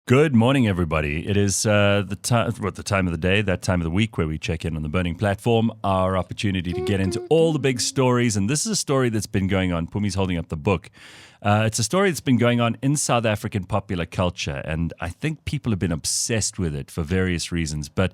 Good morning, everybody. It is the time of the day, that time of the week where we check in on the Burning Platform, our opportunity to get into all the big stories. And this is a story that's been going on. Pumi's holding up the book. It's a story that's been going on in South African popular culture. And I think people have been obsessed with it for various reasons. But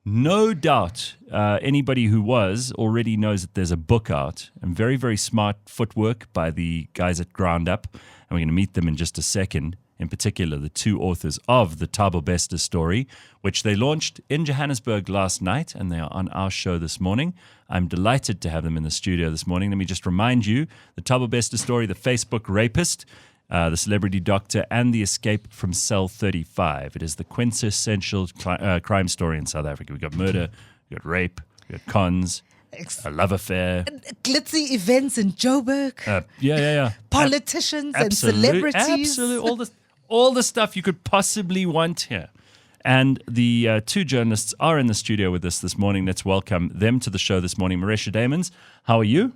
no doubt anybody who was already knows that there's a book out, and very, very smart footwork by the guys at GroundUp. And we're going to meet them in just a second. In particular, the two authors of the Thabo Bester story, which they launched in Johannesburg last night, and they are on our show this morning. I'm delighted to have them in the studio this morning. Let me just remind you, the Thabo Bester story, the Facebook rapist, the celebrity doctor, and the escape from cell 35. It is the quintessential crime story in South Africa. We've got murder, we've got rape, we've got cons, a love affair, glitzy events in Joburg, politicians and celebrities, all the stuff you could possibly want here. And the two journalists are in the studio with us this morning. Let's welcome them to the show this morning. Marecia, Damons, how are you?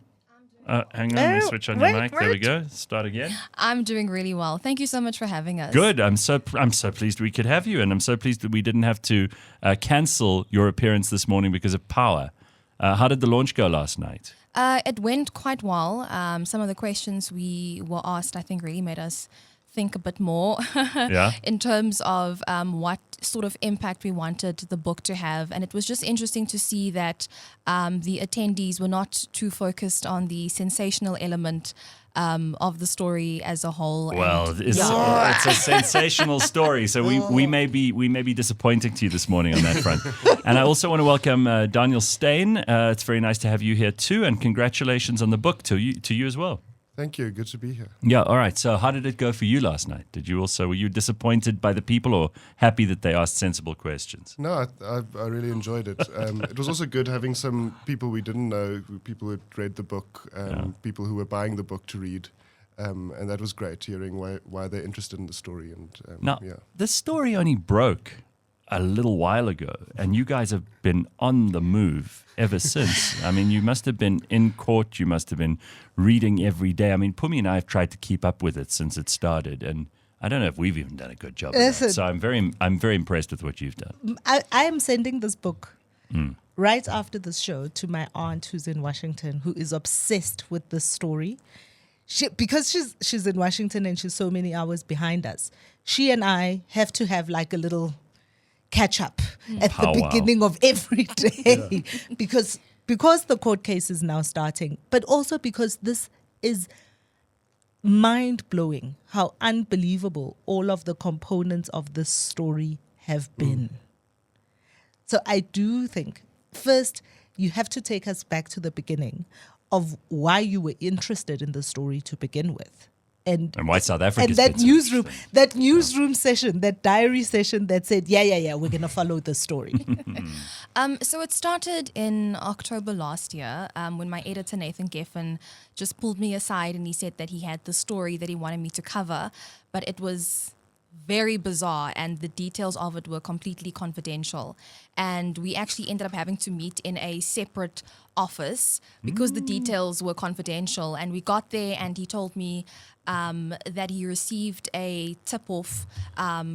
Hang on, let me switch on your mic. There we go. Start again. I'm doing really well. Thank you so much for having us. Good. I'm so pleased we could have you, and I'm so pleased that we didn't have to cancel your appearance this morning because of power. How did the launch go last night? It went quite well. Some of the questions we were asked, I think, really made us think a bit more in terms of what sort of impact we wanted the book to have. And it was just interesting to see that the attendees were not too focused on the sensational element of the story as a whole. Well, it's a sensational story, so we may be disappointing to you this morning on that front. And I also want to welcome Daniel Steyn. It's very nice to have you here too, and congratulations on the book to you as well. Thank you. Good to be here. Yeah. All right. So, how did it go for you last night? Were you disappointed by the people, or happy that they asked sensible questions? No, I really enjoyed it. It was also good having some people we didn't know, people who had read the book, people who were buying the book to read, and that was great. Hearing why they're interested in the story. And the story only broke a little while ago, and you guys have been on the move ever since. I mean, you must have been in court, you must have been reading every day. I mean, Pumi and I have tried to keep up with it since it started, and I don't know if we've even done a good job of that. So I'm very impressed with what you've done. I am sending this book right after this show to my aunt who's in Washington, who is obsessed with this story. Because she's in Washington and she's so many hours behind us, she and I have to have like a little catch up at the beginning of every day because the court case is now starting, but also because this is mind-blowing how unbelievable all of the components of this story have been. So I do think, first, you have to take us back to the beginning of why you were interested in the story to begin with. And why South Africa? And that newsroom session, that diary session that said, we're going to follow the story. So it started in October last year when my editor, Nathan Geffen, just pulled me aside and he said that he had the story that he wanted me to cover, but it was very bizarre and the details of it were completely confidential. And we actually ended up having to meet in a separate office because the details were confidential. And we got there and he told me that he received a tip-off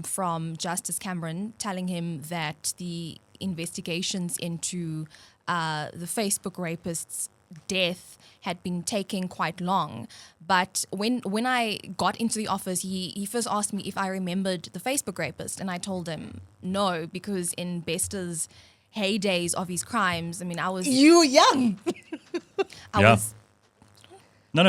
from Justice Cameron telling him that the investigations into the Facebook rapist's death had been taking quite long. But when I got into the office, he first asked me if I remembered the Facebook rapist, and I told him no, because in Bester's heydays of his crimes, I mean, I was... You were young! I go on. I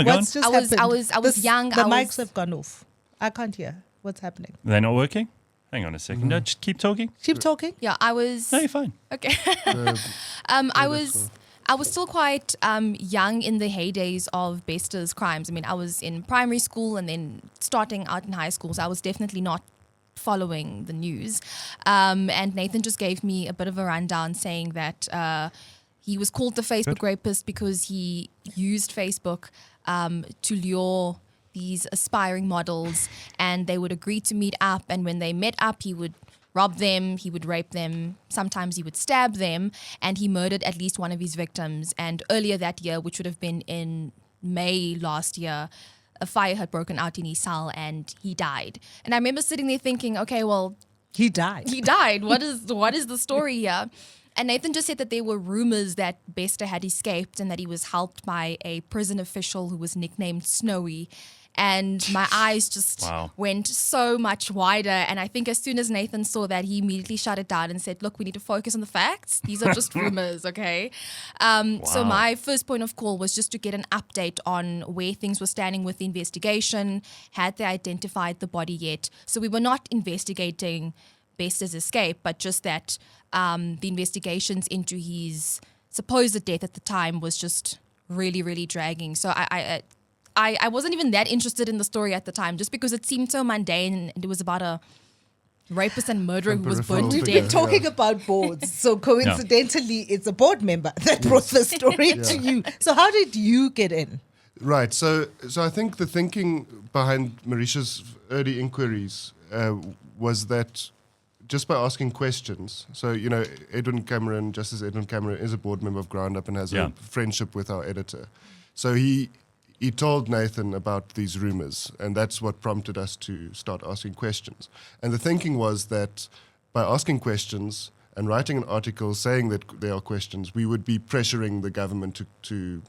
was young. The mics have gone off. I can't hear. What's happening? They're not working? Hang on a second. No, just keep talking. Keep talking? Yeah, I was... No, you're fine. Okay. I was still quite young in the heydays of Bester's crimes. I mean, I was in primary school and then starting out in high school, so I was definitely not following the news. And Nathan just gave me a bit of a rundown saying that he was called the Facebook rapist because he used Facebook to lure these aspiring models, and they would agree to meet up, and when they met up, he would rob them, he would rape them, sometimes he would stab them, and he murdered at least one of his victims. And earlier that year, which would have been in May last year, a fire had broken out in his cell and he died. And I remember sitting there thinking, okay, well, He died. he died. What is the story here? And Nathan just said that there were rumors that Bester had escaped and that he was helped by a prison official who was nicknamed Snowy. And my eyes just went so much wider. And I think as soon as Nathan saw that, he immediately shut it down and said, look, we need to focus on the facts. These are just rumors, okay? So my first point of call was just to get an update on where things were standing with the investigation. Had they identified the body yet? So we were not investigating Bester's escape, but just that the investigations into his supposed death at the time was just really, really dragging. So I wasn't even that interested in the story at the time, just because it seemed so mundane. And it was about a rapist and murderer who was burnt to We're death. talking about boards. So coincidentally, it's a board member that brought the story to you. So how did you get in? Right. So I think the thinking behind Marecia's early inquiries was that just by asking questions. So, Justice Edwin Cameron is a board member of GroundUp and has a friendship with our editor. So he told Nathan about these rumors, and that's what prompted us to start asking questions. And the thinking was that by asking questions and writing an article saying that there are questions, we would be pressuring the government to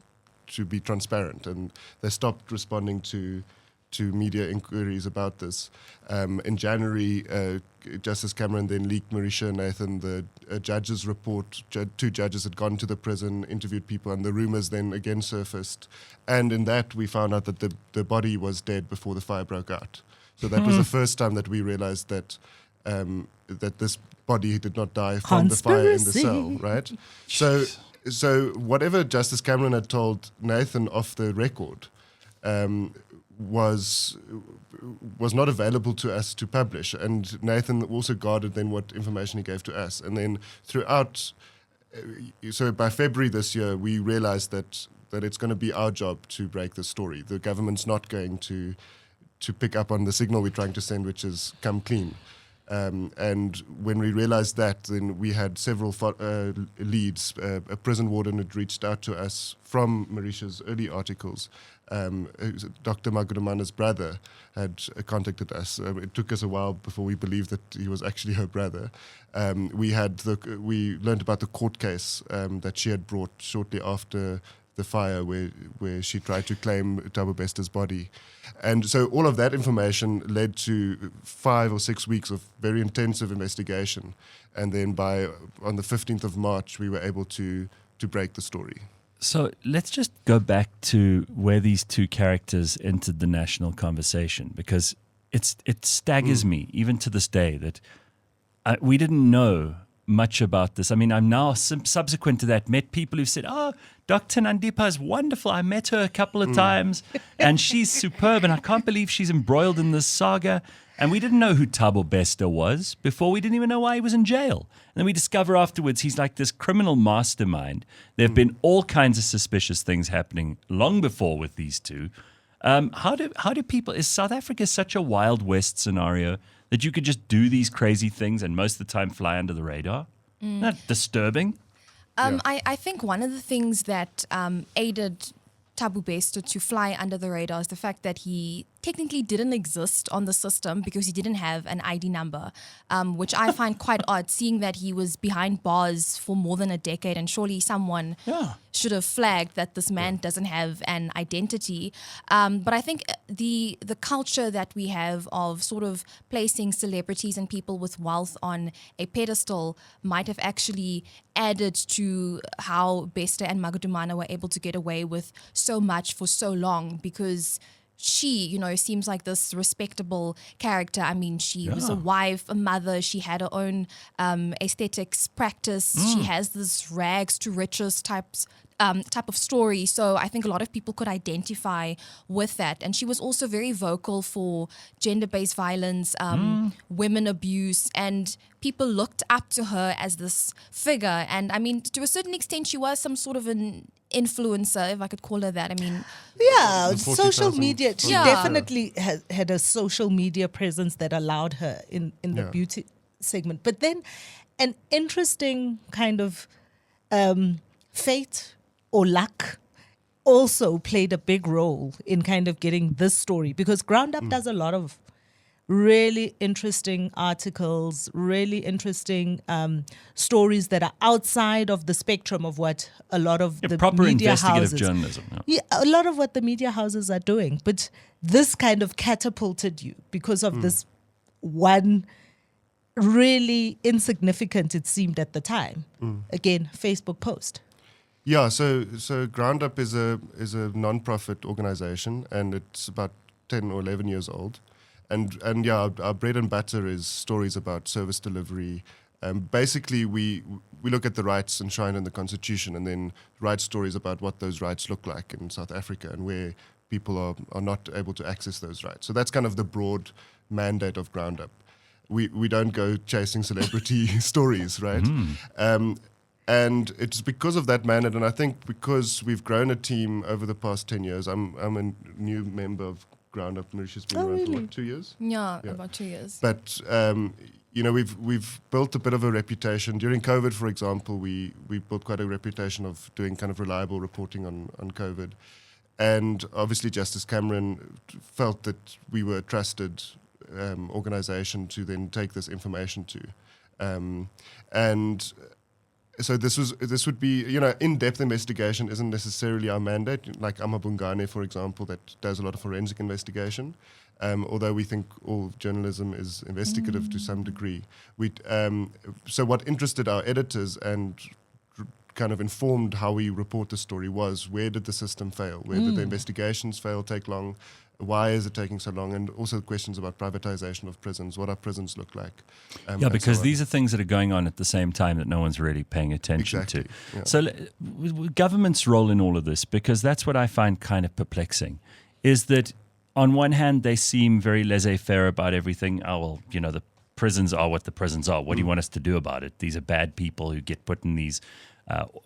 be transparent. And they stopped responding to media inquiries about this. In January, Justice Cameron then leaked Marecia and Nathan the judge's report. Two judges had gone to the prison, interviewed people, and the rumors then again surfaced. And in that, we found out that the body was dead before the fire broke out. So that was the first time that we realized that this body did not die from the fire in the cell, right? So whatever Justice Cameron had told Nathan off the record was not available to us to publish, and Nathan also guarded then what information he gave to us. And then throughout, so by February this year, we realized that it's going to be our job to break the story. The government's not going to pick up on the signal we're trying to send, which is come clean. And when we realized that, then we had several leads. A prison warden had reached out to us from Marecia's early articles. Dr. Magudumana's brother had contacted us. It took us a while before we believed that he was actually her brother. We learned about the court case that she had brought shortly after the fire, where she tried to claim Thabo Bester's body. And so all of that information led to 5 or 6 weeks of very intensive investigation. And then on the 15th of March, we were able to break the story. So let's just go back to where these two characters entered the national conversation, because it staggers me, even to this day, that we didn't know much about this. I mean, I'm now subsequent to that met people who said, "Oh, Dr. Nandipa is wonderful. I met her a couple of times, and she's superb, and I can't believe she's embroiled in this saga." And we didn't know who Thabo Bester was before. We didn't even know why he was in jail. And then we discover afterwards he's like this criminal mastermind. There have been all kinds of suspicious things happening long before with these two. How do people? Is South Africa such a Wild West scenario that you could just do these crazy things and most of the time fly under the radar? Not disturbing. I think one of the things that aided Thabo Bester to fly under the radar is the fact that he technically didn't exist on the system because he didn't have an ID number, which I find quite odd, seeing that he was behind bars for more than a decade, and surely someone should have flagged that this man doesn't have an identity. But I think the culture that we have of sort of placing celebrities and people with wealth on a pedestal might have actually added to how Bester and Magudumana were able to get away with so much for so long, because she, seems like this respectable character. I mean, she was a wife, a mother. She had her own aesthetics practice. She has this rags to riches type of story. So I think a lot of people could identify with that. And she was also very vocal for gender-based violence, women abuse, and people looked up to her as this figure. And I mean, to a certain extent, she was some sort of an influencer, if I could call her that. I mean, social media. She definitely had a social media presence that allowed her in the beauty segment. But then an interesting kind of fate or luck also played a big role in kind of getting this story, because GroundUp does a lot of really interesting articles, really interesting stories that are outside of the spectrum of what a lot of the proper media investigative houses, journalism. yeah, a lot of what the media houses are doing. But this kind of catapulted you because of this one really insignificant, it seemed at the time, again, Facebook post. Yeah, so GroundUp is a non-profit organization, and it's about 10 or 11 years old. And yeah, our bread and butter is stories about service delivery. Basically, we look at the rights enshrined in the Constitution and then write stories about what those rights look like in South Africa and where people are not able to access those rights. So that's kind of the broad mandate of GroundUp. We don't go chasing celebrity stories, right? And it's because of that mandate, and I think because we've grown a team over the past 10 years. I'm a new member of GroundUp. Marecia's been around for what, 2 years? Yeah, about 2 years. But we've built a bit of a reputation. During COVID, for example, we built quite a reputation of doing kind of reliable reporting on COVID. And obviously Justice Cameron felt that we were a trusted organization to then take this information to. And so this would be, in-depth investigation isn't necessarily our mandate. Like Amabungane, for example, that does a lot of forensic investigation. Although we think all journalism is investigative to some degree. So what interested our editors and kind of informed how we report the story was, where did the system fail? Where did the investigations fail, take long? Why is it taking so long? And also questions about privatization of prisons. What our prisons look like. Because these are things that are going on at the same time that no one's really paying attention to. Yeah. So government's role in all of this, because that's what I find kind of perplexing, is that on one hand, they seem very laissez-faire about everything. Oh, well, the prisons are what the prisons are. What do you want us to do about it? These are bad people who get put in these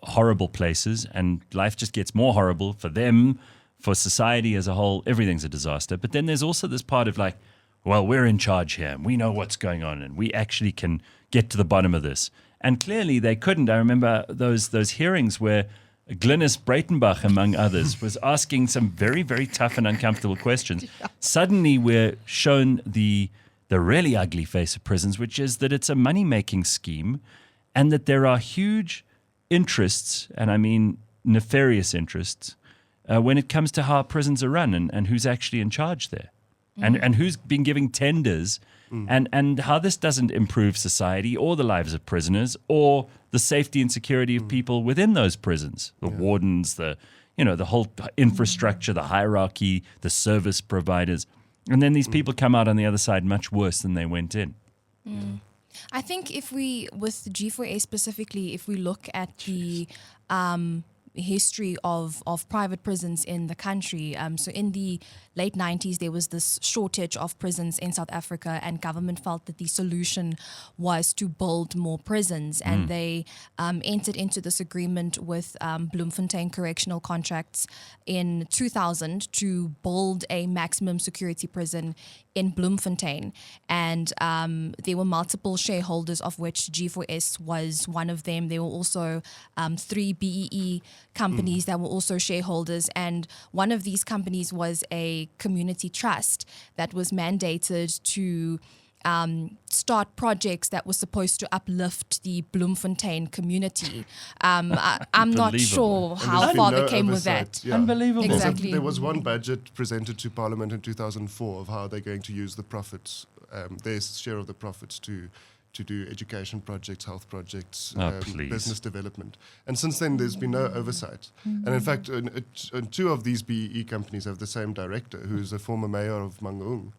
horrible places, and life just gets more horrible for them. For society as a whole, everything's a disaster. But then there's also this part of like, well, we're in charge here and we know what's going on and we actually can get to the bottom of this. And clearly they couldn't. I remember those hearings where Glynis Breitenbach, among others, was asking some very, very tough and uncomfortable questions. Yeah. Suddenly we're shown the really ugly face of prisons, which is that it's a money-making scheme and that there are huge interests, and I mean nefarious interests, when it comes to how prisons are run and who's actually in charge there and who's been giving tenders and how this doesn't improve society or the lives of prisoners or the safety and security of people within those prisons, the wardens, the whole infrastructure, the hierarchy, the service providers. And then these people come out on the other side much worse than they went in. I think with G4A specifically, if we look at the history of private prisons in the country. So in the late 90s, there was this shortage of prisons in South Africa, and government felt that the solution was to build more prisons. And they entered into this agreement with Bloemfontein Correctional Contracts in 2000 to build a maximum security prison in Bloemfontein. And there were multiple shareholders, of which G4S was one of them. There were also 3 BEE companies that were also shareholders. And one of these companies was a community trust that was mandated to start projects that were supposed to uplift the Bloemfontein community. I'm not sure how far they came with that. Yeah. Unbelievable. Exactly. There was one budget presented to Parliament in 2004 of how they're going to use the profits, their share of the profits to do education projects, health projects, business development. And since then, there's been no oversight. And in fact, 2 of these BEE companies have the same director, who's a former mayor of Mangaung.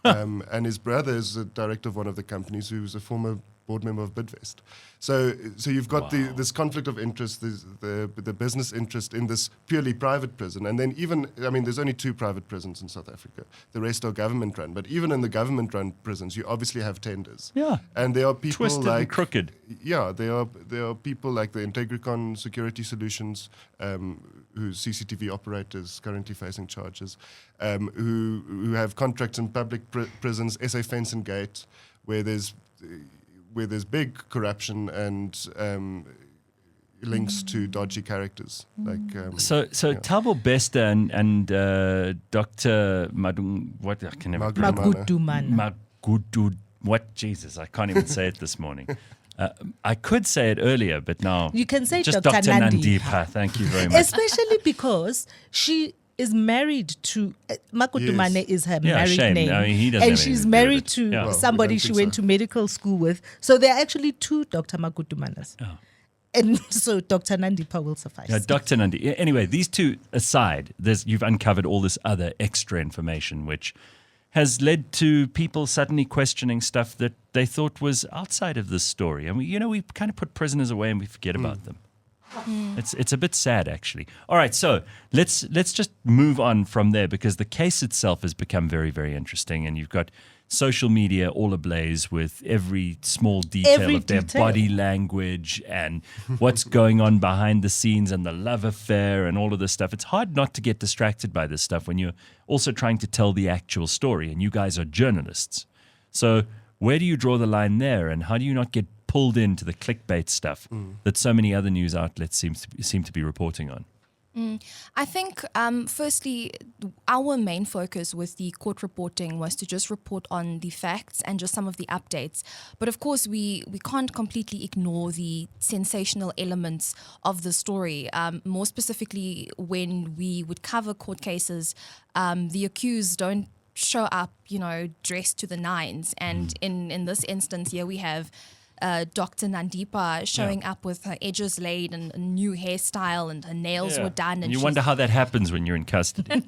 And his brother is the director of one of the companies, who's a former board member of Bidvest. So you've got this conflict of interest, the business interest in this purely private prison. And then there's only 2 private prisons in South Africa. The rest are government run. But even in the government run prisons, you obviously have tenders. Yeah. And there are people twisted and crooked. Yeah, there are people like the Integricon Security Solutions, whose CCTV operators currently facing charges, who have contracts in public prisons, SA Fence and Gate, where there's big corruption and links to dodgy characters. Like So Thabo Bester and Dr. What I can never Magudumana. what Jesus, I can't even say it this morning. I could say it earlier, but now You can say just Dr. Nandi. Nandipa. Thank you very much. Especially because she is married to Makudumane Yes. is her Yeah, married shame. name, I mean, he doesn't and have she's anything to do married with it. to Yeah. Well, somebody we don't she think went so. to medical school with. So there are actually two Dr. Makudumanas, and so Dr. Nandipa will suffice. Dr. Nandi. Anyway, these two aside, you've uncovered all this other extra information, which has led to people suddenly questioning stuff that they thought was outside of this story. And we kind of put prisoners away and we forget about them. It's a bit sad, actually. All right, so let's just move on from there, because the case itself has become very, very interesting, and you've got social media all ablaze with every small detail Every of their detail. body language and what's going on behind the scenes and the love affair and all of this stuff. It's hard not to get distracted by this stuff when you're also trying to tell the actual story, and you guys are journalists. So where do you draw the line there, and how do you not get pulled into the clickbait stuff that so many other news outlets seem to be reporting on? I think, firstly, our main focus with the court reporting was to just report on the facts and just some of the updates. But of course, we can't completely ignore the sensational elements of the story. More specifically, when we would cover court cases, the accused don't show up, dressed to the nines. And in this instance here, we have Dr. Nandipa showing up with her edges laid and a new hairstyle, and her nails were done. And you wonder how that happens when you're in custody.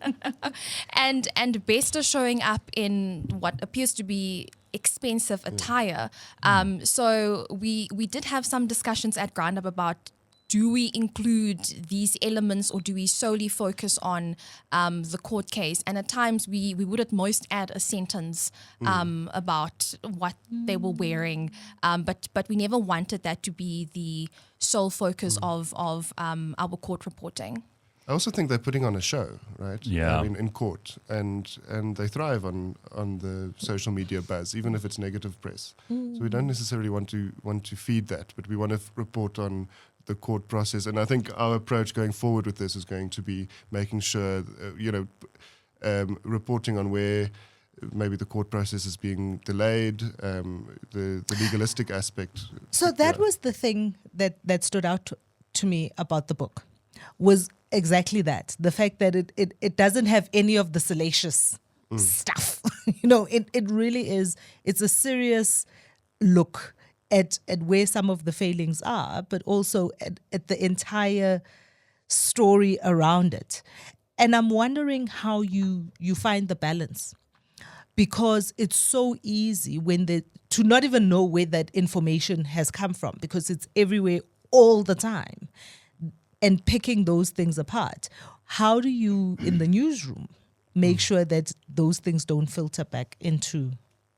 and Bester showing up in what appears to be expensive attire. So we did have some discussions at GroundUp about, do we include these elements or do we solely focus on the court case? And at times we would at most add a sentence about what they were wearing, but we never wanted that to be the sole focus of our court reporting. I also think they're putting on a show, right? Yeah. I mean, in court, and they thrive on the social media buzz, even if it's negative press. So we don't necessarily want to feed that, but we want to report on the court process. And I think our approach going forward with this is going to be making sure, reporting on where maybe the court process is being delayed, the legalistic aspect. So that was the thing that stood out to me about the book, was exactly that. The fact that it doesn't have any of the salacious stuff. It really is. It's a serious look at where some of the failings are, but also at the entire story around it. And I'm wondering how you find the balance, because it's so easy to not even know where that information has come from, because it's everywhere all the time, and picking those things apart. How do you, in the newsroom, make sure that those things don't filter back into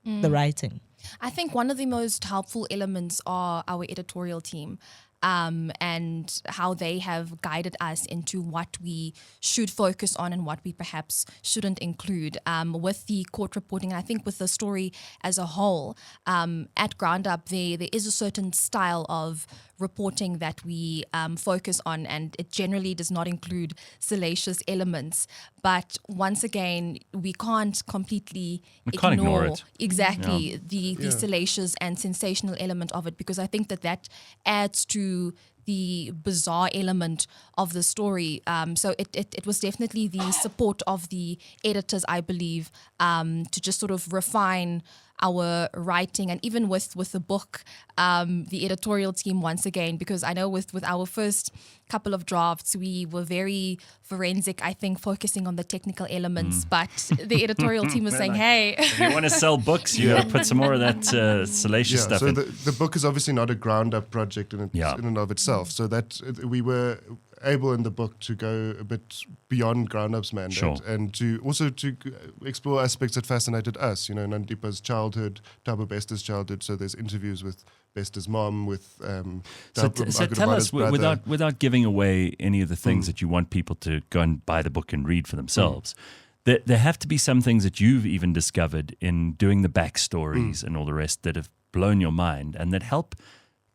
the writing? I think one of the most helpful elements are our editorial team. And how they have guided us into what we should focus on and what we perhaps shouldn't include with the court reporting. I think with the story as a whole, at GroundUp, there is a certain style of reporting that we focus on, and it generally does not include salacious elements. But once again, we can't completely ignore it. Exactly the salacious and sensational element of it, because I think that adds to the bizarre element of the story. So it was definitely the support of the editors, I believe, to just sort of refine our writing. And even with the book, the editorial team, once again, because I know with our first couple of drafts, we were very forensic, I think, focusing on the technical elements, but the editorial team was saying, hey. If you want to sell books, you got to put some more of that salacious stuff so in. the book is obviously not a GroundUp project in and of itself. So that we were able in the book to go a bit beyond GroundUp's mandate, and to explore aspects that fascinated us. Nandipa's childhood, Thabo Bester's childhood. So there's interviews with Bester's mom, with So tell us, without giving away any of the things that you want people to go and buy the book and read for themselves, there have to be some things that you've even discovered in doing the backstories and all the rest that have blown your mind and that help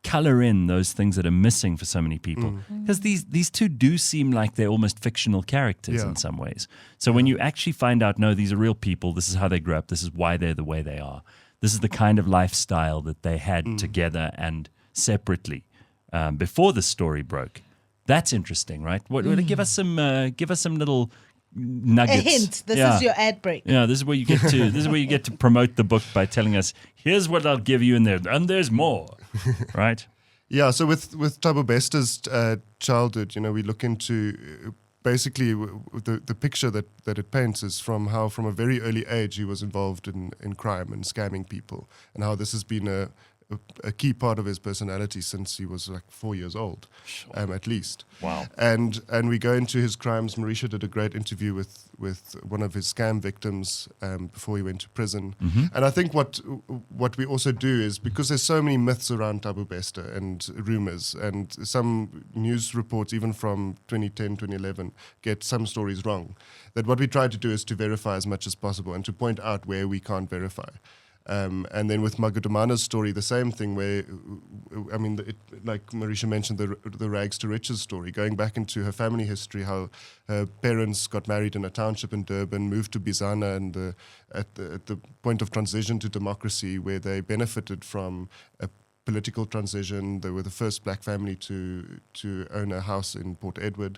color in those things that are missing for so many people. Because these two do seem like they're almost fictional characters in some ways. So when you actually find out, no, these are real people, this is how they grew up, this is why they're the way they are, this is the kind of lifestyle that they had together and separately before the story broke. That's interesting, right? Give us some little nuggets. A hint. This is your ad break. Yeah, this is where you get to promote the book by telling us, here's what I'll give you in there, and there's more, right? Yeah. So with Thabo Bester's childhood, we look into basically the picture that it paints is from how from a very early age he was involved in crime and scamming people, and how this has been a key part of his personality since he was like 4 years old, at least. Wow. And we go into his crimes. Marecia did a great interview with one of his scam victims before he went to prison. And I think what we also do is, because there's so many myths around Thabo Bester and rumors, and some news reports even from 2010, 2011 get some stories wrong, that what we try to do is to verify as much as possible and to point out where we can't verify. And then with Magudumana's story, the same thing where, like Marecia mentioned, the rags to riches story, going back into her family history, how her parents got married in a township in Durban, moved to Bizana, and at the point of transition to democracy, where they benefited from a political transition. They were the first black family to own a house in Port Edward.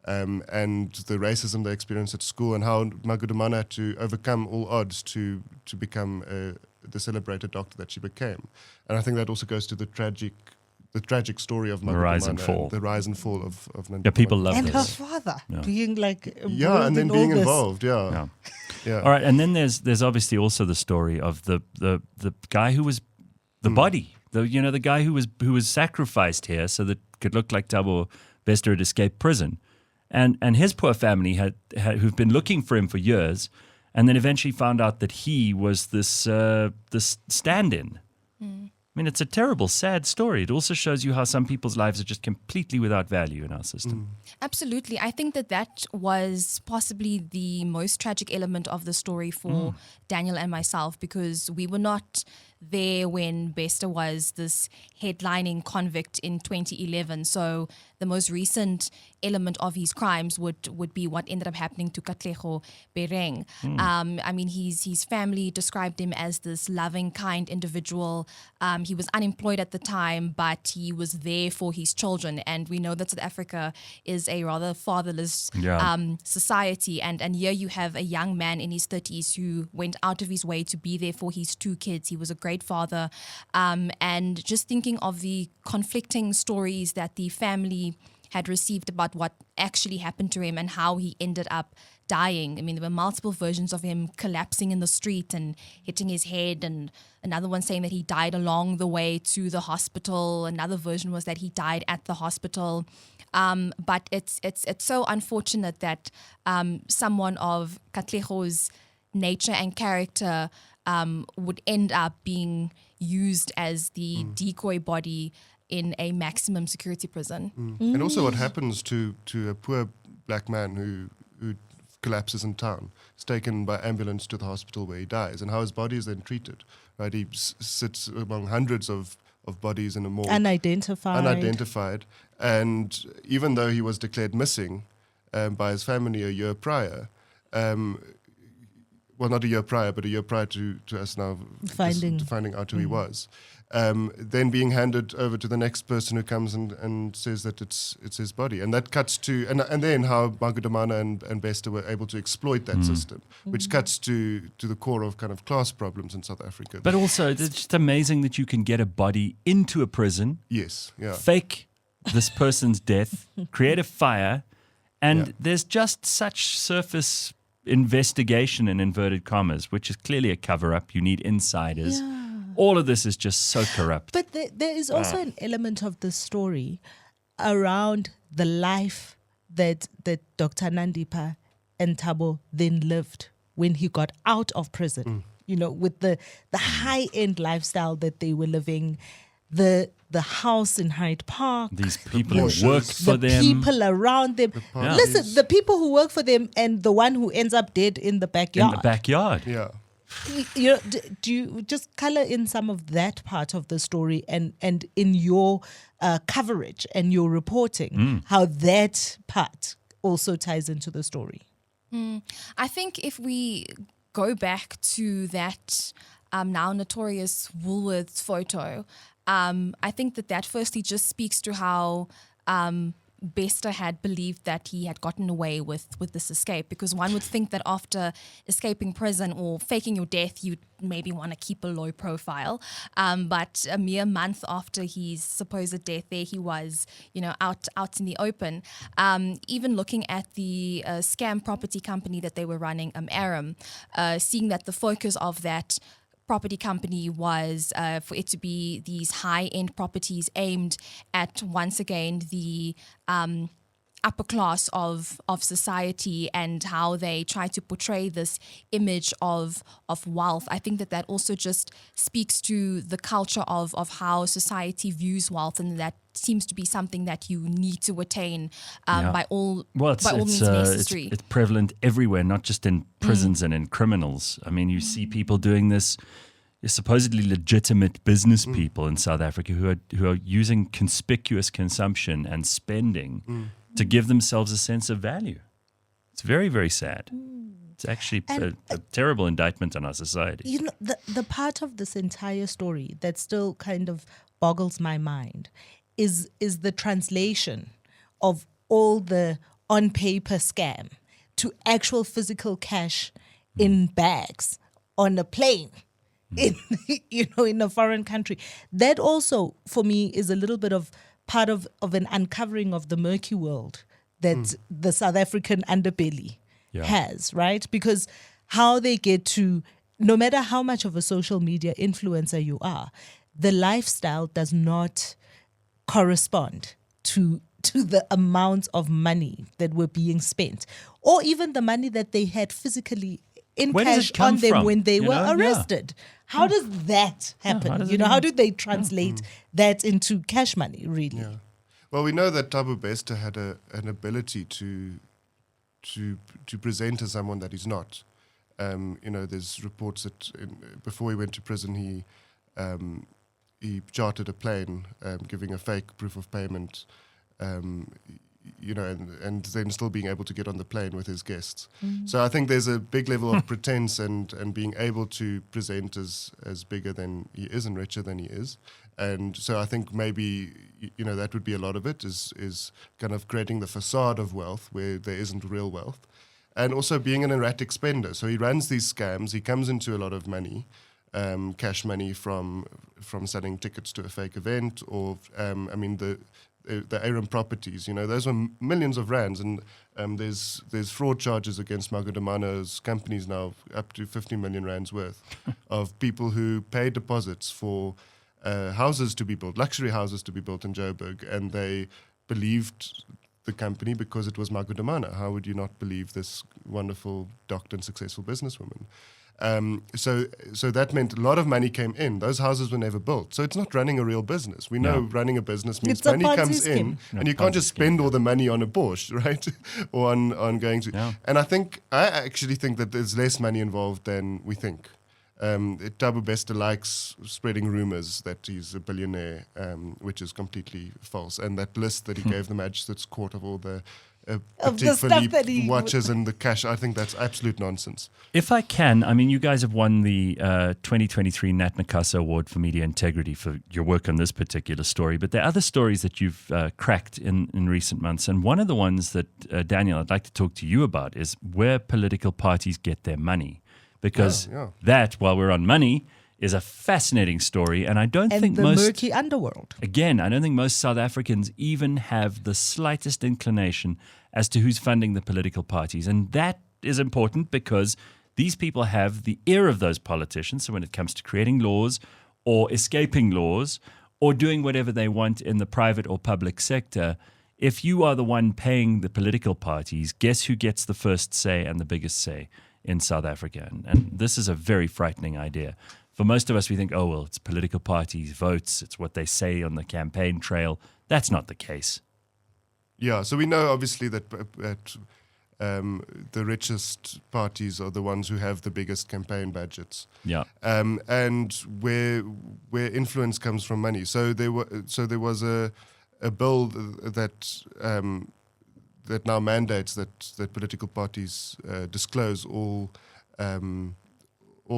And the racism they experienced at school, and how Magudumana had to overcome all odds to become the celebrated doctor that she became. And I think that also goes to the tragic story of Magudumana, the rise and fall of Nandi. Yeah, people love and this. her father being like and then being involved. Yeah. All right, and then there's obviously also the story of the guy who was the body, the guy who was sacrificed here so that it could look like Thabo Bester had escaped prison. And his poor family who've been looking for him for years, and then eventually found out that he was this stand-in. I mean, it's a terrible, sad story. It also shows you how some people's lives are just completely without value in our system. Absolutely. I think that was possibly the most tragic element of the story for Daniel and myself, because we were not there when Bester was this headlining convict in 2011. So the most recent element of his crimes would be what ended up happening to Katlego Bereng. His family described him as this loving, kind individual. He was unemployed at the time, but he was there for his children. And we know that South Africa is a rather fatherless society. And here you have a young man in his 30s who went out of his way to be there for his two kids. He was a great father. And just thinking of the conflicting stories that the family had received about what actually happened to him and how he ended up dying. I mean, there were multiple versions of him collapsing in the street and hitting his head, and another one saying that he died along the way to the hospital. Another version was that he died at the hospital. But it's so unfortunate that someone of Katlego's nature and character would end up being used as the decoy body in a maximum security prison. And also what happens to a poor black man who collapses in town, is taken by ambulance to the hospital where he dies, and how his body is then treated. Right, he sits among hundreds of bodies in a morgue. Unidentified. And even though he was declared missing by his family a year prior, well, not a year prior, but a year prior to us now finding out who he was, then being handed over to the next person who comes and says that it's his body. And that cuts to, and then how Magudumana and Bester were able to exploit that system, which cuts to the core of kind of class problems in South Africa. But also, it's just amazing that you can get a body into a prison, fake this person's death, create a fire, and there's just such surface investigation in inverted commas, which is clearly a cover-up. You need insiders. Yeah. All of this is just so corrupt. But there is also an element of the story around the life that Dr. Nandipa and Thabo then lived when he got out of prison. You know, with the high-end lifestyle that they were living, the house in Hyde Park. These people who worked for them. The people around them. Listen, the people who work for them and the one who ends up dead in the backyard. In the backyard. Yeah. Do you just color in some of that part of the story and in your coverage and your reporting, how that part also ties into the story? I think if we go back to that now notorious Woolworths photo, I think that firstly just speaks to how Bester had believed that he had gotten away with this escape, because one would think that after escaping prison or faking your death, you'd maybe want to keep a low profile. But a mere month after his supposed death, there he was, out in the open. Even looking at the scam property company that they were running, Aram, seeing that the focus of that property company was for it to be these high-end properties aimed at, once again, the upper class of society, and how they try to portray this image of wealth. I think that also just speaks to the culture of how society views wealth, and that seems to be something that you need to attain by all means necessary. It's prevalent everywhere, not just in prisons and in criminals. I mean, you see people doing this, supposedly legitimate business people in South Africa who are using conspicuous consumption and spending to give themselves a sense of value. It's very, very sad. It's actually a terrible indictment on our society. The part of this entire story that still kind of boggles my mind is the translation of all the on paper scam to actual physical cash in bags on a plane in a foreign country. That also for me is a little bit of part of an uncovering of the murky world that the South African underbelly has, right? Because how they get to, no matter how much of a social media influencer you are, the lifestyle does not correspond to the amount of money that were being spent, or even the money that they had physically in cash on them when they were arrested. How does that happen? How do they translate that into cash money, really? Yeah. Well, we know that Thabo Bester had an ability to present as someone that he's not. There's reports that before he went to prison, he chartered a plane, giving a fake proof of payment, and then still being able to get on the plane with his guests. So I think there's a big level of pretense and being able to present as bigger than he is and richer than he is. And so I think maybe, that would be a lot of it, is kind of creating the facade of wealth where there isn't real wealth. And also being an erratic spender. So he runs these scams, he comes into a lot of money, cash money from selling tickets to a fake event, or, the Aram properties, those were millions of rands, and there's fraud charges against Magudumana's companies now up to 50 million rands worth of people who paid deposits for houses to be built, luxury houses to be built in Joburg, and they believed the company because it was Magudumana. How would you not believe this wonderful, doctor and successful businesswoman? So that meant a lot of money came in. Those houses were never built. So it's not running a real business. We know running a business means money comes in, and you can't just spend all the money on a Porsche, right? Or on going to. Yeah. And I actually think that there's less money involved than we think. Thabo Bester likes spreading rumors that he's a billionaire, which is completely false. And that list that he gave the magistrate's court of all the Philippe watches and the cash, I think that's absolute nonsense. If I can, you guys have won the 2023 Nat Nakasa Award for Media Integrity for your work on this particular story, but there are other stories that you've cracked in recent months, and one of the ones that, Daniel, I'd like to talk to you about is where political parties get their money. Because that, while we're on money, is a fascinating story, and I don't think the murky underworld. Again, I don't think most South Africans even have the slightest inclination as to who's funding the political parties, and that is important because these people have the ear of those politicians. So when it comes to creating laws or escaping laws or doing whatever they want in the private or public sector, if you are the one paying the political parties, guess who gets the first say and the biggest say in South Africa? And this is a very frightening idea. For most of us, we think, oh, well, it's political parties, votes, it's what they say on the campaign trail. That's not the case. Yeah, so we know obviously that the richest parties are the ones who have the biggest campaign budgets. Yeah. And where influence comes from money. So there was a bill that that now mandates that political parties disclose all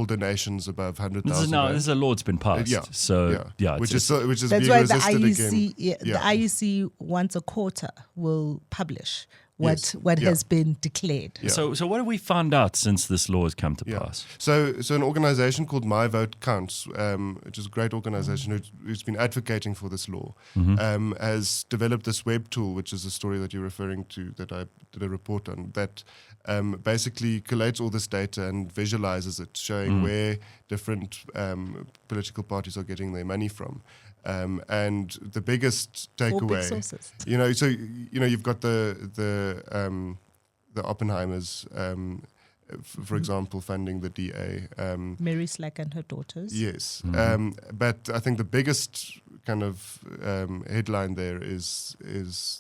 donations above 100,000. This is a law that's been passed. Which is that's being why the resisted IEC, again. the IEC once a quarter will publish what has been declared. Yeah. So what have we found out since this law has come to pass? So an organization called My Vote Counts, which is a great organization who's been advocating for this law, has developed this web tool, which is a story that you're referring to that I did a report on, that basically collates all this data and visualizes it, showing where different political parties are getting their money from. And the biggest takeaway, you've got the Oppenheimers, for example, funding the DA. Marecia and her daughters. Yes, but I think the biggest kind of headline there is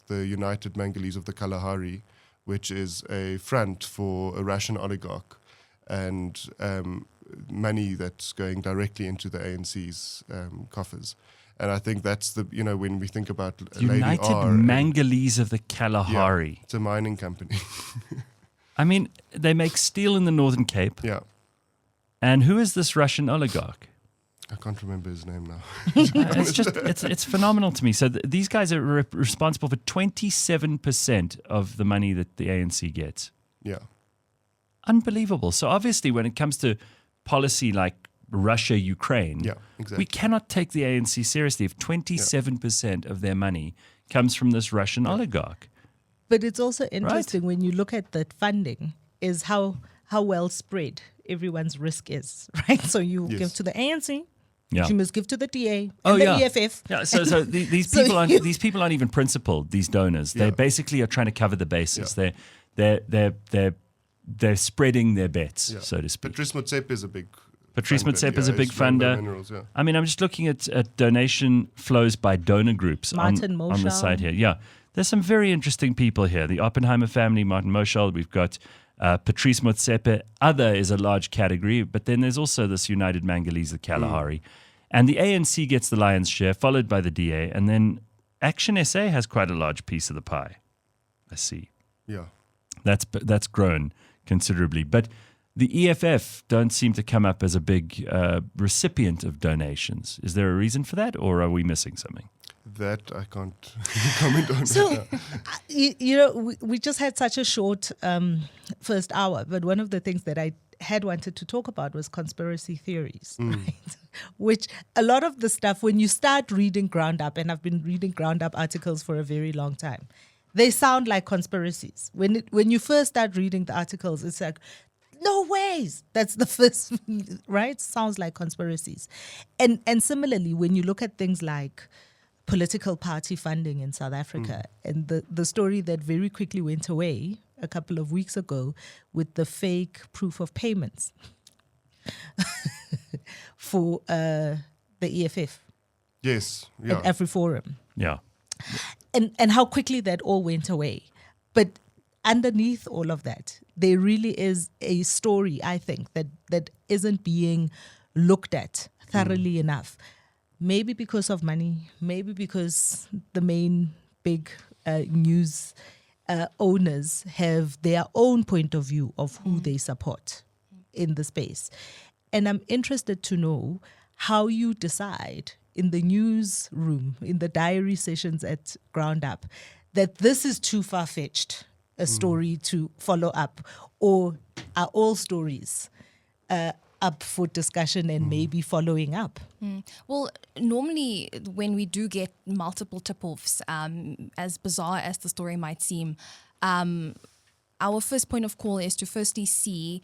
the United Mangalies of the Kalahari, which is a front for a Russian oligarch, and money that's going directly into the ANC's coffers. And I think that's when we think about United Lady R, Mangalies of the Kalahari. It's a mining company. I mean, they make steel in the Northern Cape. Yeah. And who is this Russian oligarch? I can't remember his name now. It's phenomenal to me. So these guys are responsible for 27% of the money that the ANC gets. Yeah. Unbelievable. So obviously when it comes to policy like Russia, Ukraine, exactly. we cannot take the ANC seriously if 27% of their money comes from this Russian oligarch. But it's also interesting when you look at that funding is how well spread everyone's risk is, right? So you give to the ANC, you must give to the DA and the EFF. Yeah, so these people aren't even principled, these donors. They basically are trying to cover the bases. They're spreading their bets, so to speak. Patrice Motsepe is a big funder. Minerals, I mean, I'm just looking at donation flows by donor groups on the site here. Yeah, there's some very interesting people here. The Oppenheimer family, Martin Moschel. We've got Patrice Motsepe. Other is a large category, but then there's also this United Mangalies, the Kalahari. And the ANC gets the lion's share, followed by the DA. And then Action SA has quite a large piece of the pie. I see. Yeah. That's grown considerably. But the EFF don't seem to come up as a big recipient of donations. Is there a reason for that, or are we missing something? That I can't comment on. So, we just had such a short first hour, but one of the things that I had wanted to talk about was conspiracy theories, right? Which a lot of the stuff, when you start reading GroundUp, and I've been reading GroundUp articles for a very long time, they sound like conspiracies. When you first start reading the articles, it's like, no ways. That's the first, right? Sounds like conspiracies. And similarly, when you look at things like political party funding in South Africa, and the story that very quickly went away a couple of weeks ago with the fake proof of payments for the EFF. Yes. Yeah. And AfriForum. Yeah. And how quickly that all went away. But underneath all of that, there really is a story, I think, that isn't being looked at thoroughly enough. Maybe because of money, maybe because the main big news owners have their own point of view of who they support in the space. And I'm interested to know how you decide in the newsroom, in the diary sessions at GroundUp, that this is too far-fetched a story to follow up, or are all stories up for discussion and maybe following up? Well, normally when we do get multiple tip-offs, as bizarre as the story might seem, our first point of call is to firstly see,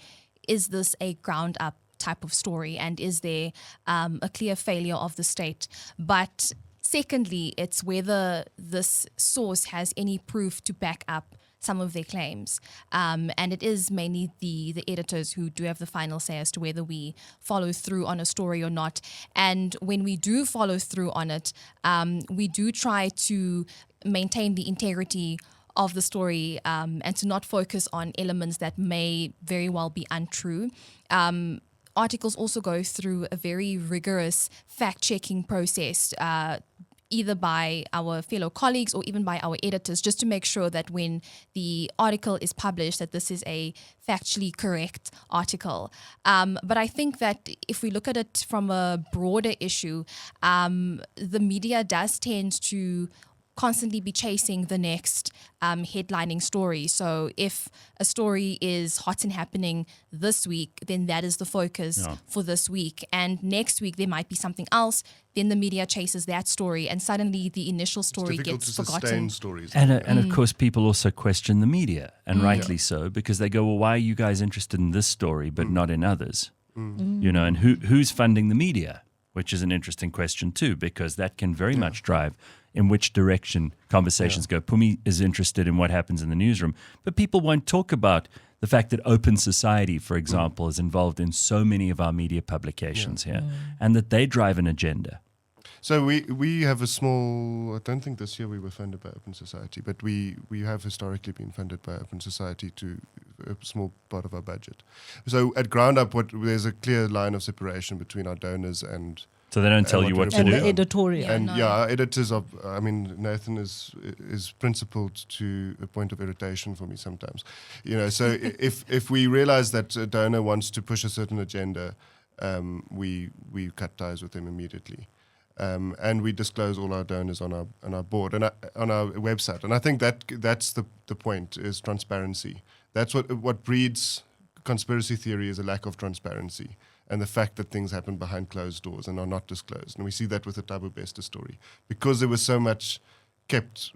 is this a ground-up type of story, and is there a clear failure of the state? But secondly, it's whether this source has any proof to back up some of their claims. And it is mainly the editors who do have the final say as to whether we follow through on a story or not. And when we do follow through on it, we do try to maintain the integrity of the story and to not focus on elements that may very well be untrue. Articles also go through a very rigorous fact-checking process, either by our fellow colleagues or even by our editors, just to make sure that when the article is published, that this is a factually correct article. But I think that if we look at it from a broader issue, the media does tend to constantly be chasing the next headlining story. So if a story is hot and happening this week, then that is the focus for this week. And next week there might be something else. Then the media chases that story, and suddenly the initial story gets forgotten. Stories. And of course, people also question the media, and rightly so, because they go, well, why are you guys interested in this story but not in others? You know, and who's funding the media? Which is an interesting question too, because that can very much drive in which direction conversations go. Pumi is interested in what happens in the newsroom, but people won't talk about the fact that Open Society, for example, is involved in so many of our media publications here, and that they drive an agenda. So we have a small, I don't think this year we were funded by Open Society, but we have historically been funded by Open Society to a small part of our budget. So at GroundUp, there's a clear line of separation between our donors and... So they don't tell you what to And do? the editorial. And our editors are, I mean, Nathan is principled to a point of irritation for me sometimes. You know, so if we realize that a donor wants to push a certain agenda, we cut ties with them immediately. And we disclose all our donors on our board and on our website. And I think that's the point, is transparency. That's what breeds conspiracy theory, is a lack of transparency, and the fact that things happen behind closed doors and are not disclosed. And we see that with the Thabo Bester story, because there was so much kept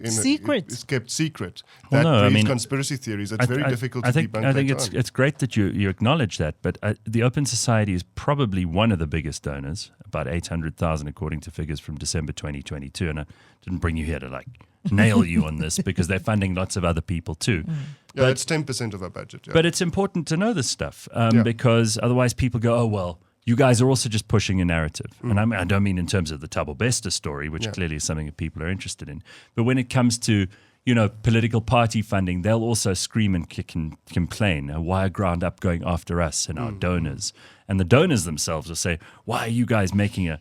secret. It's kept secret. Well, that no, I breeds mean, conspiracy theories. It's very difficult to debunk. I think later on. it's great that you acknowledge that, but the Open Society is probably one of the biggest donors, about 800,000 according to figures from December 2022. And I didn't bring you here to like nail you on this, because they're funding lots of other people too. Yeah, it's 10% of our budget. Yeah. But it's important to know this stuff, because otherwise people go, oh, well, you guys are also just pushing a narrative. And I don't mean in terms of the Thabo Bester story, which clearly is something that people are interested in. But when it comes to, you know, political party funding, they'll also scream and kick and complain. Why are GroundUp going after us and our donors? And the donors themselves will say, why are you guys making a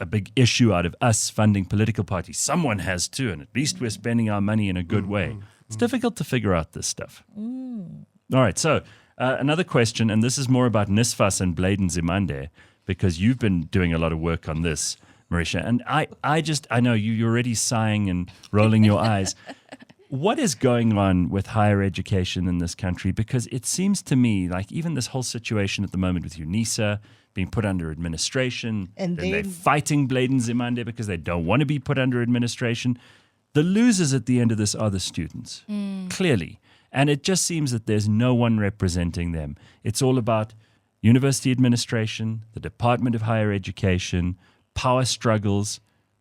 big issue out of us funding political parties? Someone has to, and at least we're spending our money in a good way. It's difficult to figure out this stuff. All right, so another question, and this is more about Nisfas and Bladen Zimande, because you've been doing a lot of work on this, Marecia. And I know you're already sighing and rolling your eyes. What is going on with higher education in this country? Because it seems to me like even this whole situation at the moment with UNISA being put under administration, and then they're fighting Bladen Zimande because they don't want to be put under administration. The losers at the end of this are the students, clearly. And it just seems that there's no one representing them. It's all about university administration, the Department of Higher Education, power struggles.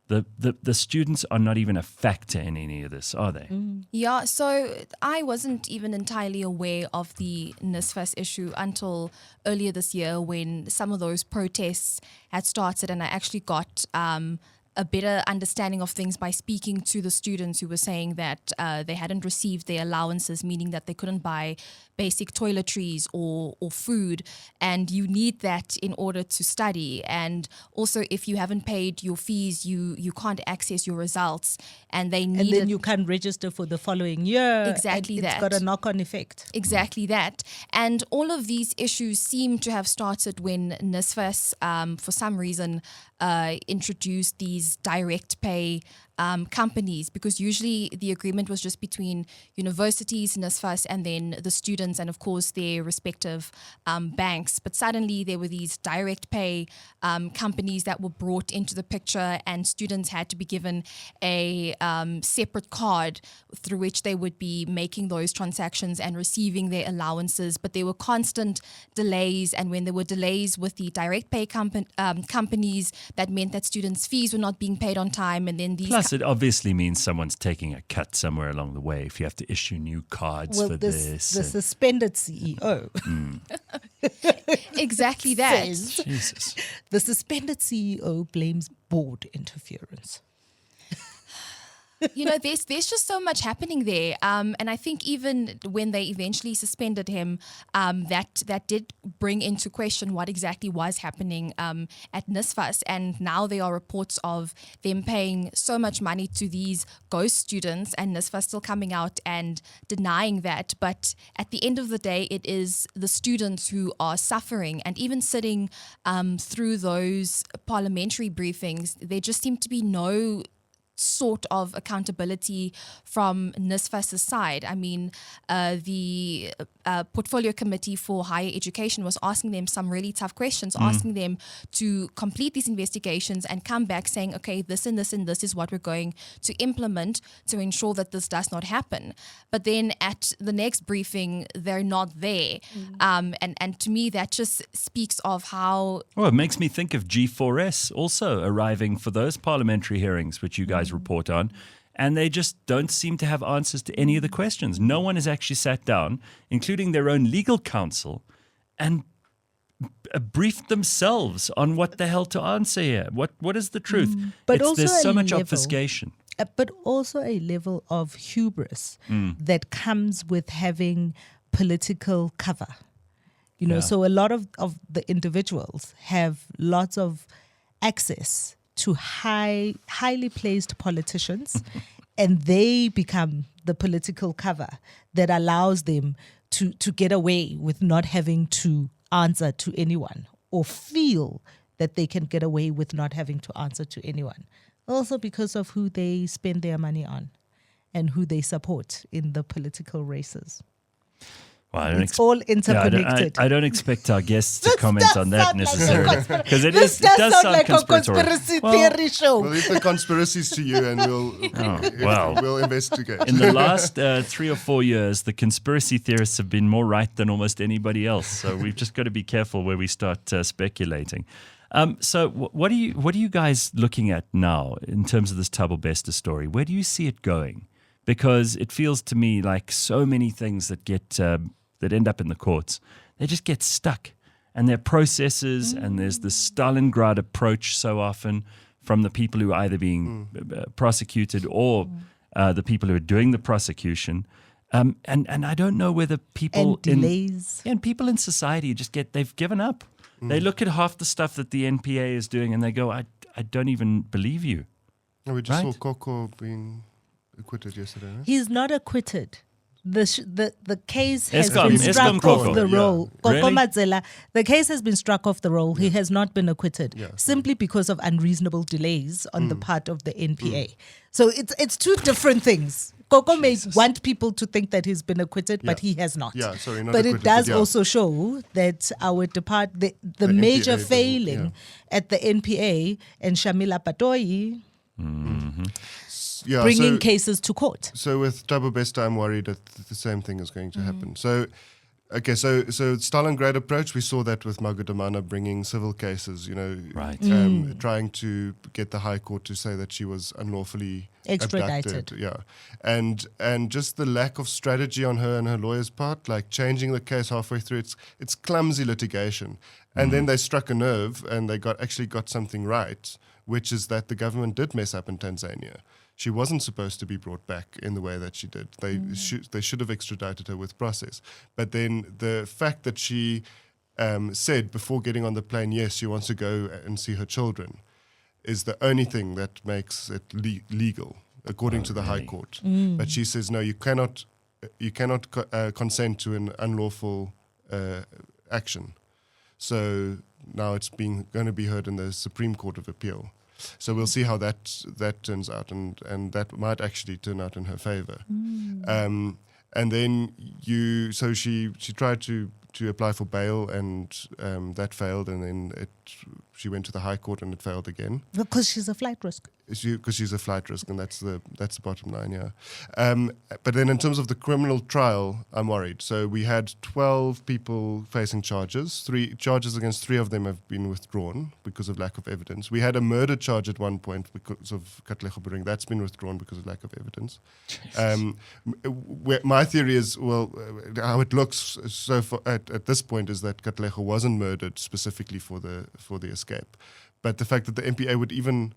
The students are not even a factor in any of this, are they? Yeah, so I wasn't even entirely aware of the NSFAS issue until earlier this year, when some of those protests had started, and I actually got a better understanding of things by speaking to the students who were saying that they hadn't received their allowances, meaning that they couldn't buy basic toiletries or food, and you need that in order to study. And also, if you haven't paid your fees, you can't access your results, and they need. And then you can't register for the following year. Exactly that. It's got a knock-on effect. Exactly that. And all of these issues seem to have started when NSFAS, for some reason, introduced these direct pay companies, because usually the agreement was just between universities, NSFAS, and then the students, and of course their respective banks. But suddenly there were these direct pay companies that were brought into the picture, and students had to be given a separate card through which they would be making those transactions and receiving their allowances. But there were constant delays, and when there were delays with the direct pay companies, that meant that students' fees were not being paid on time, and then these. Plus, it obviously means someone's taking a cut somewhere along the way if you have to issue new cards for this. The suspended CEO. Exactly that. Jesus. The suspended CEO blames board interference. There's just so much happening there. And I think even when they eventually suspended him, that did bring into question what exactly was happening at NSFAS. And now there are reports of them paying so much money to these ghost students, and NSFAS still coming out and denying that. But at the end of the day, it is the students who are suffering. And even sitting through those parliamentary briefings, there just seemed to be no sort of accountability from NSFAS's side. I mean, the Portfolio Committee for Higher Education was asking them some really tough questions, asking them to complete these investigations and come back saying, okay, this and this and this is what we're going to implement to ensure that this does not happen. But then at the next briefing, they're not there. And to me, that just speaks of how... Well, it makes me think of G4S also arriving for those parliamentary hearings, which you guys report on. And they just don't seem to have answers to any of the questions. No one has actually sat down, including their own legal counsel, and briefed themselves on what the hell to answer here. What is the truth? But also there's so a much level- obfuscation. But also a level of hubris that comes with having political cover. So a lot of the individuals have lots of access to highly placed politicians, and they become the political cover that allows them to get away with not having to answer to anyone, or feel that they can get away with not having to answer to anyone. Also because of who they spend their money on and who they support in the political races. Well, It's all interconnected. I don't expect our guests to comment does on that sound like a necessarily, because it This does does sound sound like a conspiratorial. conspiracy theory show. We'll leave the conspiracies to you, and we'll investigate. In the last 3 or 4 years, the conspiracy theorists have been more right than almost anybody else. So we've just got to be careful where we start speculating. So what are you guys looking at now in terms of this Thabo Bester story? Where do you see it going? Because it feels to me like so many things that get that end up in the courts, they just get stuck. And there are processes, and there's this Stalingrad approach so often from the people who are either being prosecuted or the people who are doing the prosecution. And I don't know whether people And delays. and people in society they've given up. They look at half the stuff that the NPA is doing and they go, I don't even believe you. We just Right. saw Coco being acquitted yesterday, right? He's not acquitted. The case has Eskom- been Eskom struck Coco. off the Yeah. roll. Coco Really? Matsela, the case has been struck off the roll. He has not been acquitted simply because of unreasonable delays on the part of the NPA. So it's two different things. Coco may want people to think that he's been acquitted, but he has not. Yeah, sorry, not but acquitted, it does but yeah. also show that our the NPA major doesn't- failing at the NPA and Shamila Patoyi Yeah, bringing so, cases to court. so with Thabo Bester, I'm worried that the same thing is going to happen. So Stalingrad approach, we saw that with Magudamana bringing civil cases, Right. trying to get the High Court to say that she was unlawfully Extradited. abducted. Yeah, and just the lack of strategy on her and her lawyer's part, like changing the case halfway through. It's clumsy litigation, and then they struck a nerve and they actually got something right, which is that the government did mess up in Tanzania. She wasn't supposed to be brought back in the way that she did. They should have extradited her with process. But then the fact that she said before getting on the plane, yes, she wants to go and see her children, is the only thing that makes it legal, according to the High Court. But she says, no, you cannot consent to an unlawful action. So now it's going to be heard in the Supreme Court of Appeal. So we'll see how that turns out, and that might actually turn out in her favor. And then she tried to apply for bail, and that failed, and then she went to the High Court and it failed again. Because she's a flight risk. Because she's a flight risk, and that's the bottom line, yeah. But then in terms of the criminal trial, I'm worried. So we had 12 people facing charges. 3 charges against 3 of them have been withdrawn because of lack of evidence. We had a murder charge at one point because of Katlego Bering. That's been withdrawn because of lack of evidence. My theory is, how it looks so far at this point is that Katlego wasn't murdered specifically for the escape. But the fact that the NPA would even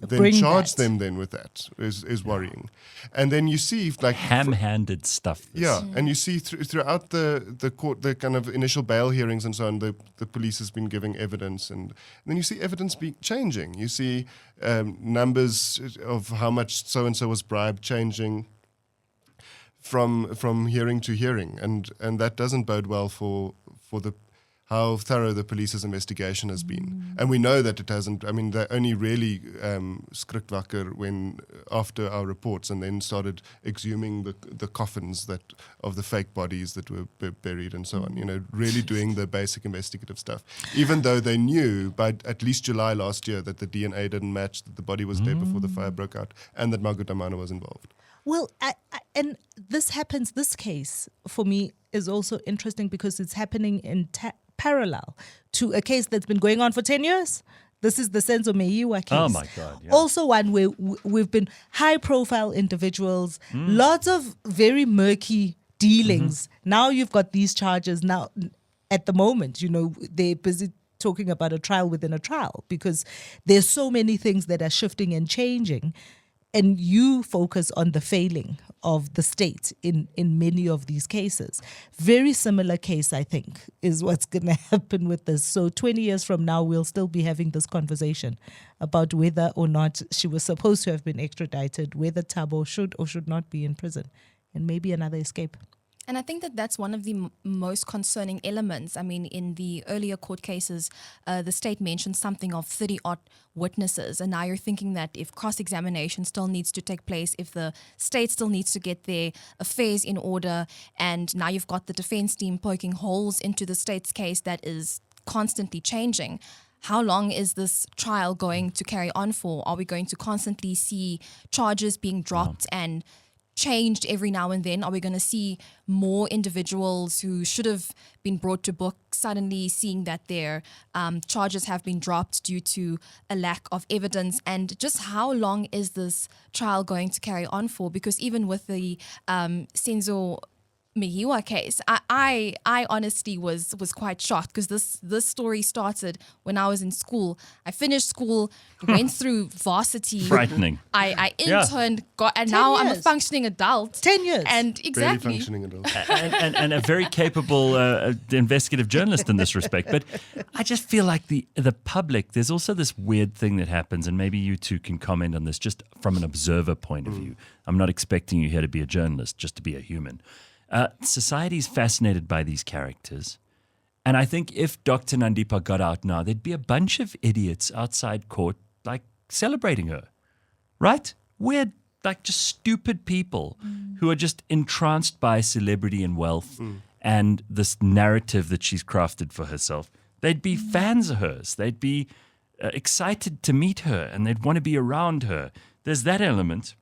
then Bring charge that. them then with that is worrying. And then you see like Ham-handed stuff. yeah, and you see throughout the court, the kind of initial bail hearings and so on, the police has been giving evidence, and then you see evidence changing. You see numbers of how much so and so was bribed changing from hearing to hearing, and that doesn't bode well for the how thorough the police's investigation has been. And we know that it hasn't. I mean, they only really skrik wakker when after our reports, and then started exhuming the coffins of the fake bodies that were buried and so on. You know, really doing the basic investigative stuff. Even though they knew by at least July last year that the DNA didn't match, that the body was dead before the fire broke out, and that Magudumana was involved. Well, and this case for me is also interesting because it's happening in parallel to a case that's been going on for 10 years. This is the Senzo Meyiwa case. Oh my God. Yeah. Also one where we've been high profile individuals, lots of very murky dealings. Now you've got these charges. Now, at the moment, you know, they're busy talking about a trial within a trial because there's so many things that are shifting and changing. And you focus on the failing of the state in many of these cases. Very similar case, I think, is what's going to happen with this. So 20 years from now, we'll still be having this conversation about whether or not she was supposed to have been extradited, whether Thabo should or should not be in prison, and maybe another escape. And I think that that's one of the most concerning elements. I mean, in the earlier court cases, the state mentioned something of 30-odd witnesses. And now you're thinking that if cross-examination still needs to take place, if the state still needs to get their affairs in order, and now you've got the defense team poking holes into the state's case that is constantly changing. How long is this trial going to carry on for? Are we going to constantly see charges being dropped and changed every now and then? Are we going to see more individuals who should have been brought to book suddenly seeing that their charges have been dropped due to a lack of evidence? And just how long is this trial going to carry on for? Because even with the Senzo Meyiwa case, I honestly was quite shocked because this story started when I was in school. I finished school, went through varsity. Frightening. I interned, and 10 now I'm a years. functioning adult. 10 years. And Barely exactly. functioning adult. and a very capable investigative journalist in this respect. But I just feel like the public, there's also this weird thing that happens, and maybe you two can comment on this just from an observer point of view. I'm not expecting you here to be a journalist, just to be a human. Society is fascinated by these characters. And I think if Dr. Nandipa got out now, there'd be a bunch of idiots outside court, like, celebrating her. Right? Weird, like, just stupid people who are just entranced by celebrity and wealth and this narrative that she's crafted for herself. They'd be fans of hers. They'd be excited to meet her, and they'd want to be around her. There's that element.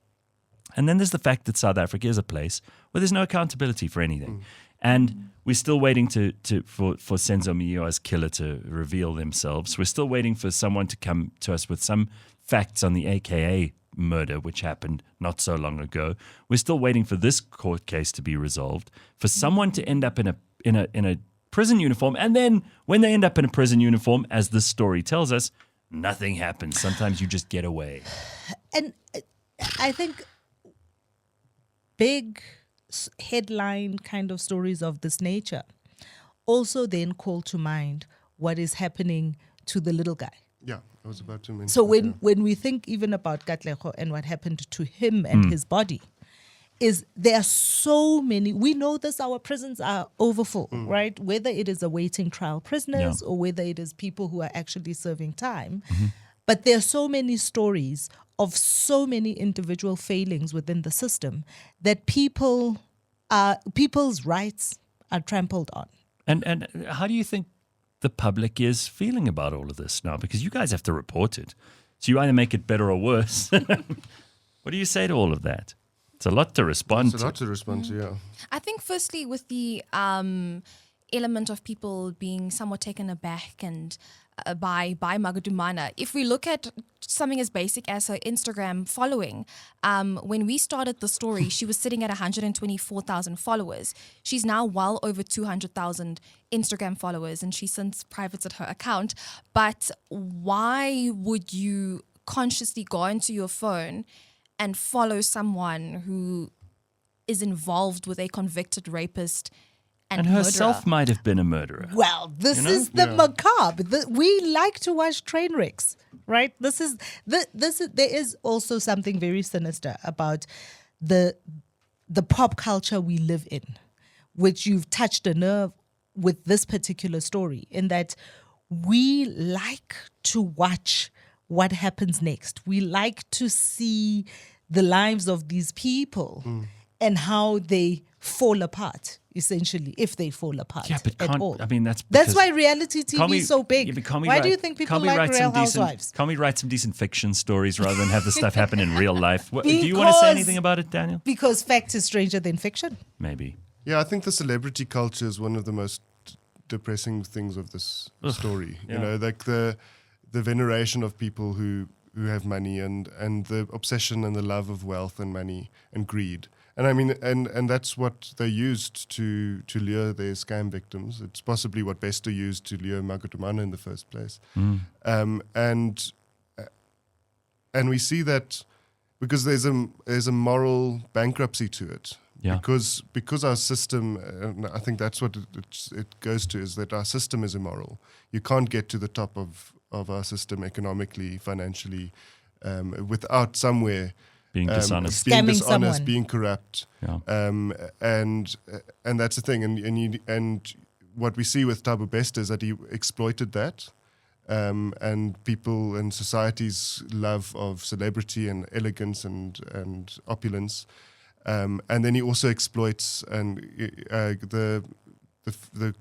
And then there's the fact that South Africa is a place where there's no accountability for anything. And we're still waiting for Senzo Meyiwa's killer to reveal themselves. We're still waiting for someone to come to us with some facts on the AKA murder, which happened not so long ago. We're still waiting for this court case to be resolved, for someone to end up in a prison uniform. And then when they end up in a prison uniform, as this story tells us, nothing happens. Sometimes you just get away. And I think big headline kind of stories of this nature also then call to mind what is happening to the little guy. Yeah, I was about to mention. So that, when we think even about Katlego and what happened to him and his body, is there are so many, we know this, our prisons are overfull, right? Whether it is awaiting trial prisoners or whether it is people who are actually serving time. But there are so many stories of so many individual failings within the system that people's rights are trampled on. And how do you think the public is feeling about all of this now? Because you guys have to report it. So you either make it better or worse. What do you say to all of that? It's a lot to respond It's a lot to respond to, yeah. I think firstly with the element of people being somewhat taken aback and by Magudumana. If we look at something as basic as her Instagram following, when we started the story, she was sitting at 124,000 followers. She's now well over 200,000 Instagram followers, and she's since privated her account. But why would you consciously go into your phone and follow someone who is involved with a convicted rapist and herself murderer? might have been a murderer. Well, this know? is the macabre. We like to watch train wrecks, right? There is also something very sinister about the pop culture we live in, which you've touched a nerve with this particular story, in that we like to watch what happens next. We like to see the lives of these people and how they fall apart, essentially, if they fall apart Yeah, but at all. I mean, that's why reality TV is so big. Yeah, but can't we Why do write- you think people can't we like write Real some decent- Housewives? Can't we write some decent fiction stories rather than have this stuff happen in real life? Do you want to say Because- anything about it, Daniel? Because fact is stranger than fiction. Maybe. Yeah, I think the celebrity culture is one of the most depressing things of this story. yeah. You know, like the veneration of people who have money and the obsession and the love of wealth and money and greed. And I mean, and that's what they used to lure their scam victims. It's possibly what Bester used to lure Magotumana in the first place. And we see that because there's a moral bankruptcy to it. Yeah. Because our system, and I think that's what it goes to, is that our system is immoral. You can't get to the top of our system economically, financially, without somewhere Being dishonest. being Scamming dishonest, someone. being corrupt, Yeah. and that's the thing. And what we see with Thabo Bester is that he exploited that, and people and society's love of celebrity and elegance and opulence, and then he also exploits the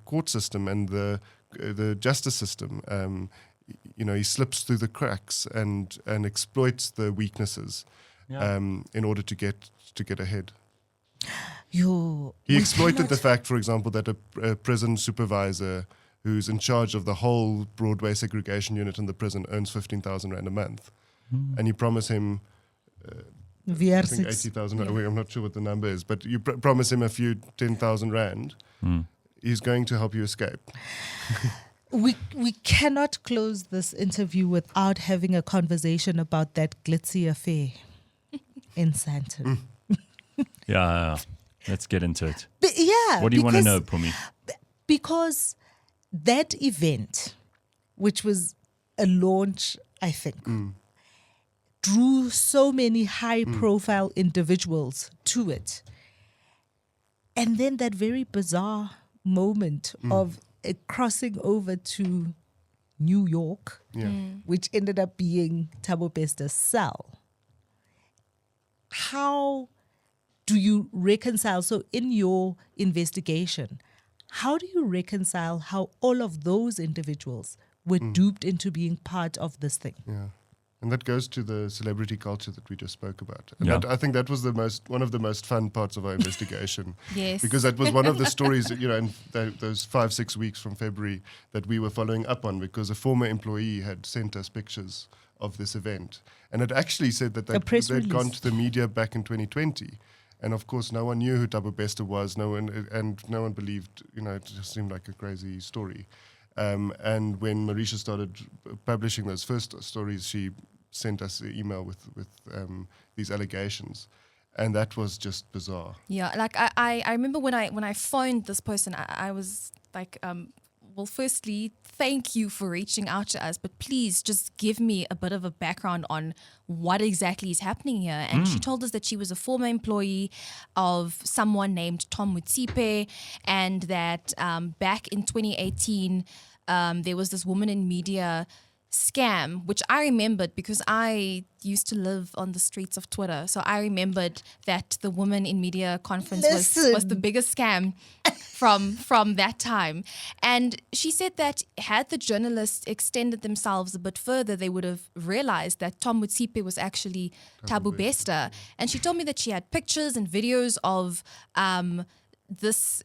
court system and the justice system. He slips through the cracks and exploits the weaknesses. In order to get ahead. He exploited the fact, for example, that a prison supervisor who's in charge of the whole Broadway segregation unit in the prison earns 15,000 rand a month. And you promise him, I think 80,000 rand, I'm not sure what the number is, but you promise him a few 10,000 rand, he's going to help you escape. We cannot close this interview without having a conversation about that glitzy affair in Sandton. Yeah. Let's get into it. Yeah. What do you want to know, Pumi? Because that event, which was a launch, I think, drew so many high-profile individuals to it. And then that very bizarre moment of a crossing over to New York, which ended up being Thabo Bester's cell. How do you reconcile? So in your investigation, how do you reconcile how all of those individuals were duped into being part of this thing? Yeah. And that goes to the celebrity culture that we just spoke about. And Yeah. I think that was one of the most fun parts of our investigation. Yes. Because that was one of the stories, in those 5-6 weeks from February that we were following up on, because a former employee had sent us pictures of this event. And it actually said that A press they'd gone release. to the media back in 2020. And of course, no one knew who Thabo Bester was. No one believed. It just seemed like a crazy story. And when Marecia started publishing those first stories, she sent us an email with these allegations, and that was just bizarre. Yeah, like I remember when I phoned this person, I was like, well, firstly, thank you for reaching out to us, but please just give me a bit of a background on what exactly is happening here. And she told us that she was a former employee of someone named Tom Mutsipe, and that back in 2018, there was this woman in media scam, which I remembered because I used to live on the streets of Twitter. So I remembered that the woman in media conference was the biggest scam from that time. And she said that had the journalists extended themselves a bit further, they would have realized that Tom Mutsipe was actually Thabo Bester. And she told me that she had pictures and videos of this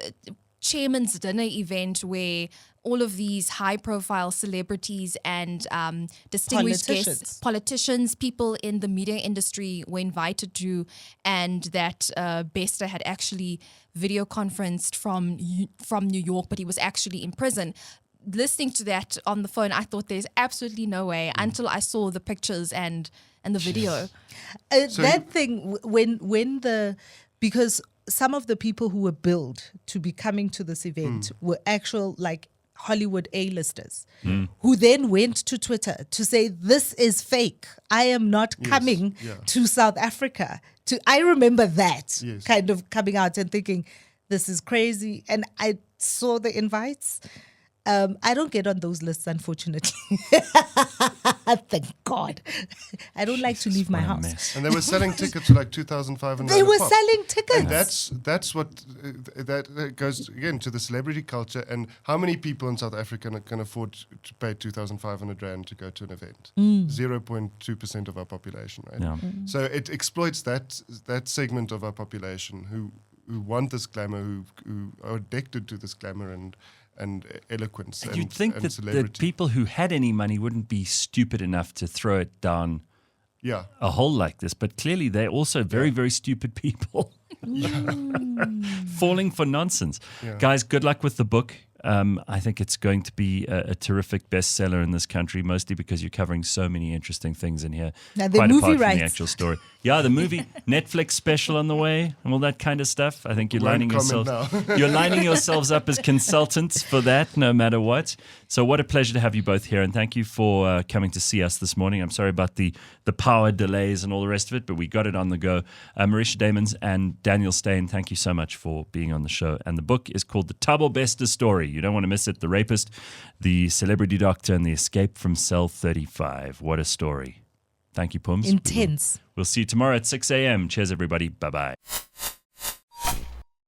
chairman's dinner event where all of these high-profile celebrities and distinguished guests, politicians, people in the media industry were invited to, and that Bester had actually video conferenced from New York, but he was actually in prison. listening to that on the phone, I thought there's absolutely no way until I saw the pictures and the video. Because some of the people who were billed to be coming to this event were actual like Hollywood A-listers who then went to Twitter to say, this is fake. I am not coming to South Africa. I remember that kind of coming out and thinking, this is crazy. And I saw the invites. I don't get on those lists, unfortunately. Thank God. I don't like to leave my house. Mess. And they were selling tickets for like 2,500. They were selling tickets. And that's what that goes again to the celebrity culture and how many people in South Africa can afford to pay 2,500 rand to go to an event. 0.2% of our population, right? Yeah. So it exploits that segment of our population who want this glamour, who are addicted to this glamour and eloquence. You'd think that the people who had any money wouldn't be stupid enough to throw it down a hole like this, but clearly they're also very, very stupid people. Falling for nonsense. Yeah. Guys, good luck with the book. I think it's going to be a terrific bestseller in this country, mostly because you're covering so many interesting things in here. Now, the quite movie apart from rights. the actual story. Yeah, the movie, Netflix special on the way, and all that kind of stuff. I think you're lining yourselves up as consultants for that, no matter what. So what a pleasure to have you both here, and thank you for coming to see us this morning. I'm sorry about the power delays and all the rest of it, but we got it on the go. Marecia Damons and Daniel Steyn, thank you so much for being on the show. And the book is called The Thabo Bester Story. You don't want to miss it. The Rapist, the Celebrity Doctor, and the Escape from Cell 35. What a story. Thank you, Pums. Intense. We'll see you tomorrow at 6 a.m. Cheers, everybody. Bye-bye.